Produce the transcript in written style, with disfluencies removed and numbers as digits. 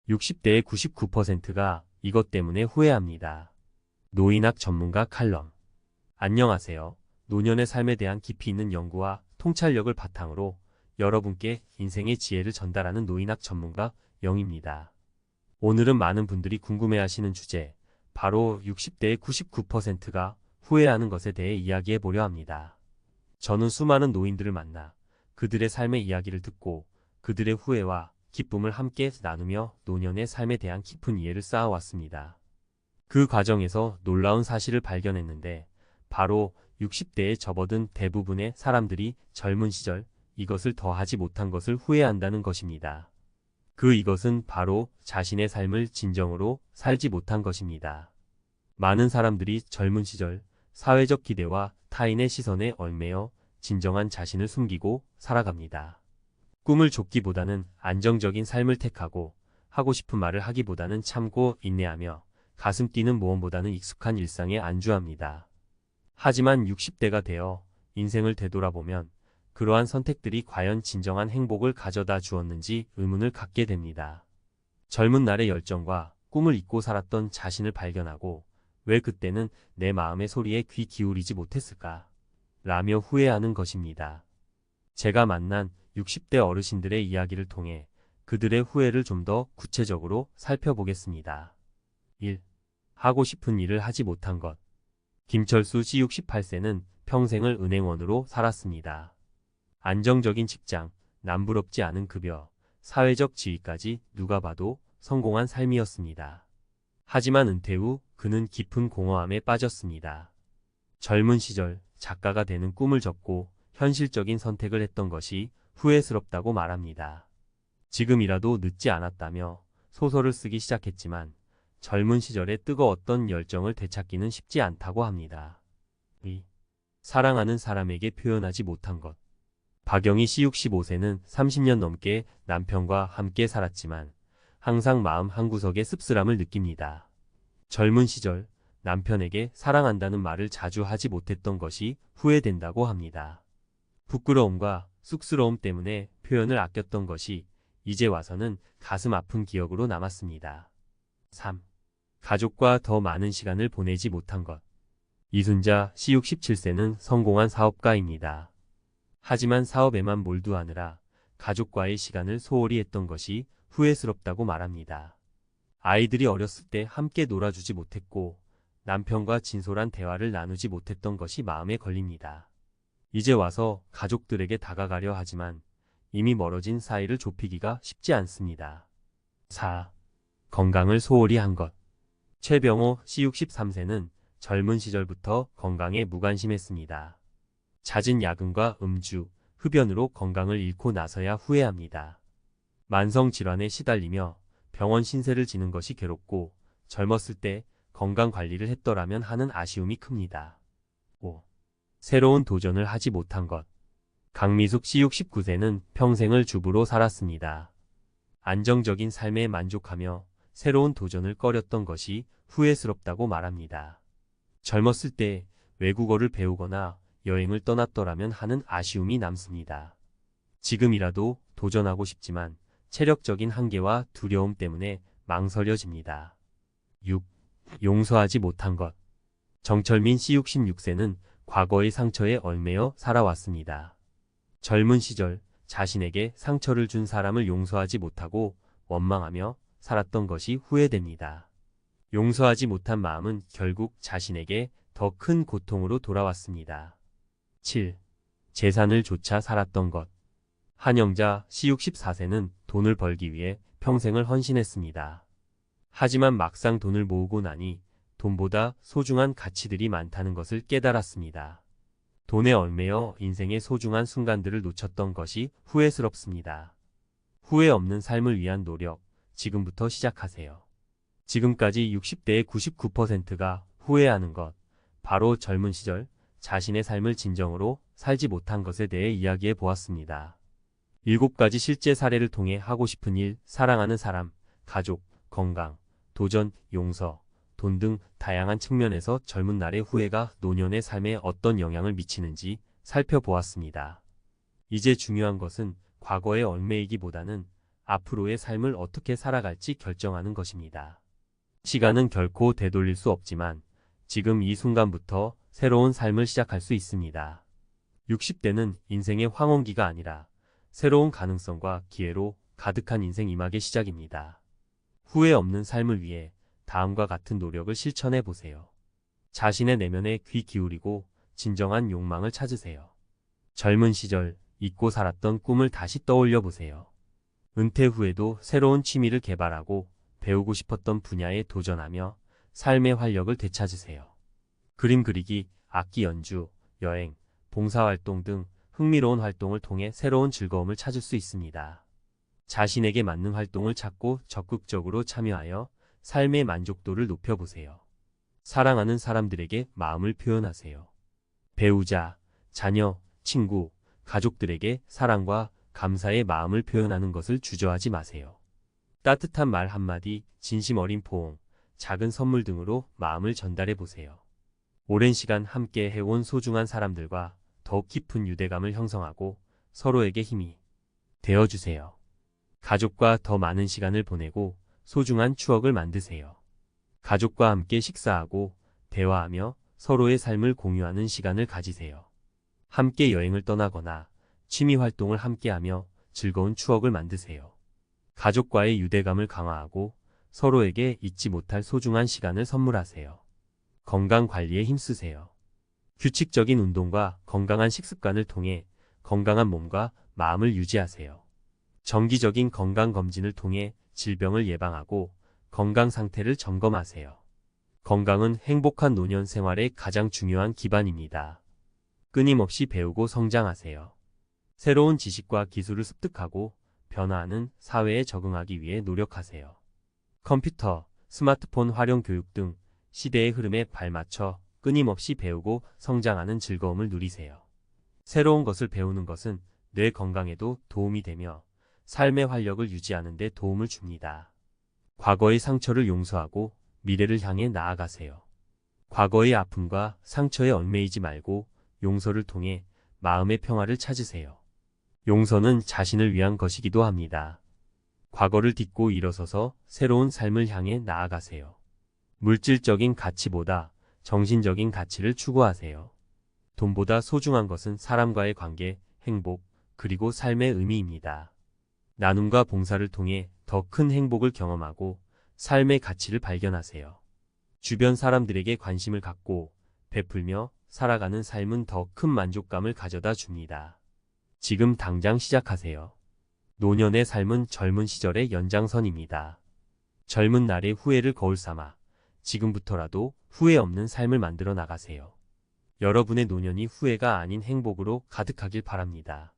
60대의 99%가 이것 때문에 후회합니다. 노인학 전문가 칼럼. 안녕하세요. 노년의 삶에 대한 깊이 있는 연구와 통찰력을 바탕으로 여러분께 인생의 지혜를 전달하는 노인학 전문가 영입니다. 오늘은 많은 분들이 궁금해하시는 주제, 바로 60대의 99%가 후회하는 것에 대해 이야기해 보려 합니다. 저는 수많은 노인들을 만나 그들의 삶의 이야기를 듣고 그들의 후회와 기쁨을 함께 나누며 노년의 삶에 대한 깊은 이해를 쌓아왔습니다. 그 과정에서 놀라운 사실을 발견했는데, 바로 60대에 접어든 대부분의 사람들이 젊은 시절 이것을 더하지 못한 것을 후회한다는 것입니다. 이것은 바로 자신의 삶을 진정으로 살지 못한 것입니다. 많은 사람들이 젊은 시절 사회적 기대와 타인의 시선에 얽매여 진정한 자신을 숨기고 살아갑니다. 꿈을 쫓기보다는 안정적인 삶을 택하고 하고 싶은 말을 하기보다는 참고 인내하며 가슴 뛰는 모험보다는 익숙한 일상에 안주합니다. 하지만 60대가 되어 인생을 되돌아보면 그러한 선택들이 과연 진정한 행복을 가져다 주었는지 의문을 갖게 됩니다. 젊은 날의 열정과 꿈을 잊고 살았던 자신을 발견하고 왜 그때는 내 마음의 소리에 귀 기울이지 못했을까? 라며 후회하는 것입니다. 제가 만난 60대 어르신들의 이야기를 통해 그들의 후회를 좀 더 구체적으로 살펴보겠습니다. 1. 하고 싶은 일을 하지 못한 것. 김철수 씨 68세는 평생을 은행원으로 살았습니다. 안정적인 직장, 남부럽지 않은 급여, 사회적 지위까지 누가 봐도 성공한 삶이었습니다. 하지만 은퇴 후 그는 깊은 공허함에 빠졌습니다. 젊은 시절 작가가 되는 꿈을 접고 현실적인 선택을 했던 것이 후회스럽다고 말합니다. 지금이라도 늦지 않았다며 소설을 쓰기 시작했지만 젊은 시절의 뜨거웠던 열정을 되찾기는 쉽지 않다고 합니다. 2. 사랑하는 사람에게 표현하지 못한 것. 박영희 씨 65세는 30년 넘게 남편과 함께 살았지만 항상 마음 한구석에 씁쓸함을 느낍니다. 젊은 시절 남편에게 사랑한다는 말을 자주 하지 못했던 것이 후회된다고 합니다. 부끄러움과 쑥스러움 때문에 표현을 아꼈던 것이 이제 와서는 가슴 아픈 기억으로 남았습니다. 3. 가족과 더 많은 시간을 보내지 못한 것. 이순자 씨 67세는 성공한 사업가입니다. 하지만 사업에만 몰두하느라 가족과의 시간을 소홀히 했던 것이 후회스럽다고 말합니다. 아이들이 어렸을 때 함께 놀아주지 못했고 남편과 진솔한 대화를 나누지 못했던 것이 마음에 걸립니다. 이제 와서 가족들에게 다가가려 하지만 이미 멀어진 사이를 좁히기가 쉽지 않습니다. 4. 건강을 소홀히 한 것. 최병호 씨 63세는 젊은 시절부터 건강에 무관심했습니다. 잦은 야근과 음주, 흡연으로 건강을 잃고 나서야 후회합니다. 만성질환에 시달리며 병원 신세를 지는 것이 괴롭고 젊었을 때 건강관리를 했더라면 하는 아쉬움이 큽니다. 5. 새로운 도전을 하지 못한 것. 강미숙 씨 69세는 평생을 주부로 살았습니다. 안정적인 삶에 만족하며 새로운 도전을 꺼렸던 것이 후회스럽다고 말합니다. 젊었을 때 외국어를 배우거나 여행을 떠났더라면 하는 아쉬움이 남습니다. 지금이라도 도전하고 싶지만 체력적인 한계와 두려움 때문에 망설여집니다. 6. 용서하지 못한 것. 정철민 씨 66세는 과거의 상처에 얽매여 살아왔습니다. 젊은 시절 자신에게 상처를 준 사람을 용서하지 못하고 원망하며 살았던 것이 후회됩니다. 용서하지 못한 마음은 결국 자신에게 더 큰 고통으로 돌아왔습니다. 7. 재산을 좇아 살았던 것. 한영자 씨 64세는 돈을 벌기 위해 평생을 헌신했습니다. 하지만 막상 돈을 모으고 나니 돈보다 소중한 가치들이 많다는 것을 깨달았습니다. 돈에 얽매여 인생의 소중한 순간들을 놓쳤던 것이 후회스럽습니다. 후회 없는 삶을 위한 노력, 지금부터 시작하세요. 지금까지 60대의 99%가 후회하는 것, 바로 젊은 시절 자신의 삶을 진정으로 살지 못한 것에 대해 이야기해 보았습니다. 7가지 실제 사례를 통해 하고 싶은 일, 사랑하는 사람, 가족, 건강, 도전, 용서, 돈 등 다양한 측면에서 젊은 날의 후회가 노년의 삶에 어떤 영향을 미치는지 살펴보았습니다. 이제 중요한 것은 과거에 얽매이기보다는 앞으로의 삶을 어떻게 살아갈지 결정하는 것입니다. 시간은 결코 되돌릴 수 없지만 지금 이 순간부터 새로운 삶을 시작할 수 있습니다. 60대는 인생의 황혼기가 아니라 새로운 가능성과 기회로 가득한 인생 이막의 시작입니다. 후회 없는 삶을 위해 다음과 같은 노력을 실천해 보세요. 자신의 내면에 귀 기울이고 진정한 욕망을 찾으세요. 젊은 시절 잊고 살았던 꿈을 다시 떠올려 보세요. 은퇴 후에도 새로운 취미를 개발하고 배우고 싶었던 분야에 도전하며 삶의 활력을 되찾으세요. 그림 그리기, 악기 연주, 여행, 봉사활동 등 흥미로운 활동을 통해 새로운 즐거움을 찾을 수 있습니다. 자신에게 맞는 활동을 찾고 적극적으로 참여하여 삶의 만족도를 높여보세요. 사랑하는 사람들에게 마음을 표현하세요. 배우자, 자녀, 친구, 가족들에게 사랑과 감사의 마음을 표현하는 것을 주저하지 마세요. 따뜻한 말 한마디, 진심 어린 포옹, 작은 선물 등으로 마음을 전달해 보세요. 오랜 시간 함께 해온 소중한 사람들과 더욱 깊은 유대감을 형성하고 서로에게 힘이 되어주세요. 가족과 더 많은 시간을 보내고 소중한 추억을 만드세요. 가족과 함께 식사하고 대화하며 서로의 삶을 공유하는 시간을 가지세요. 함께 여행을 떠나거나 취미 활동을 함께하며 즐거운 추억을 만드세요. 가족과의 유대감을 강화하고 서로에게 잊지 못할 소중한 시간을 선물하세요. 건강 관리에 힘쓰세요. 규칙적인 운동과 건강한 식습관을 통해 건강한 몸과 마음을 유지하세요. 정기적인 건강검진을 통해 질병을 예방하고 건강 상태를 점검하세요. 건강은 행복한 노년 생활의 가장 중요한 기반입니다. 끊임없이 배우고 성장하세요. 새로운 지식과 기술을 습득하고 변화하는 사회에 적응하기 위해 노력하세요. 컴퓨터, 스마트폰 활용 교육 등 시대의 흐름에 발맞춰 끊임없이 배우고 성장하는 즐거움을 누리세요. 새로운 것을 배우는 것은 뇌 건강에도 도움이 되며 삶의 활력을 유지하는 데 도움을 줍니다. 과거의 상처를 용서하고 미래를 향해 나아가세요. 과거의 아픔과 상처에 얽매이지 말고 용서를 통해 마음의 평화를 찾으세요. 용서는 자신을 위한 것이기도 합니다. 과거를 딛고 일어서서 새로운 삶을 향해 나아가세요. 물질적인 가치보다 정신적인 가치를 추구하세요. 돈보다 소중한 것은 사람과의 관계, 행복, 그리고 삶의 의미입니다. 나눔과 봉사를 통해 더 큰 행복을 경험하고 삶의 가치를 발견하세요. 주변 사람들에게 관심을 갖고 베풀며 살아가는 삶은 더 큰 만족감을 가져다 줍니다. 지금 당장 시작하세요. 노년의 삶은 젊은 시절의 연장선입니다. 젊은 날의 후회를 거울 삼아 지금부터라도 후회 없는 삶을 만들어 나가세요. 여러분의 노년이 후회가 아닌 행복으로 가득하길 바랍니다.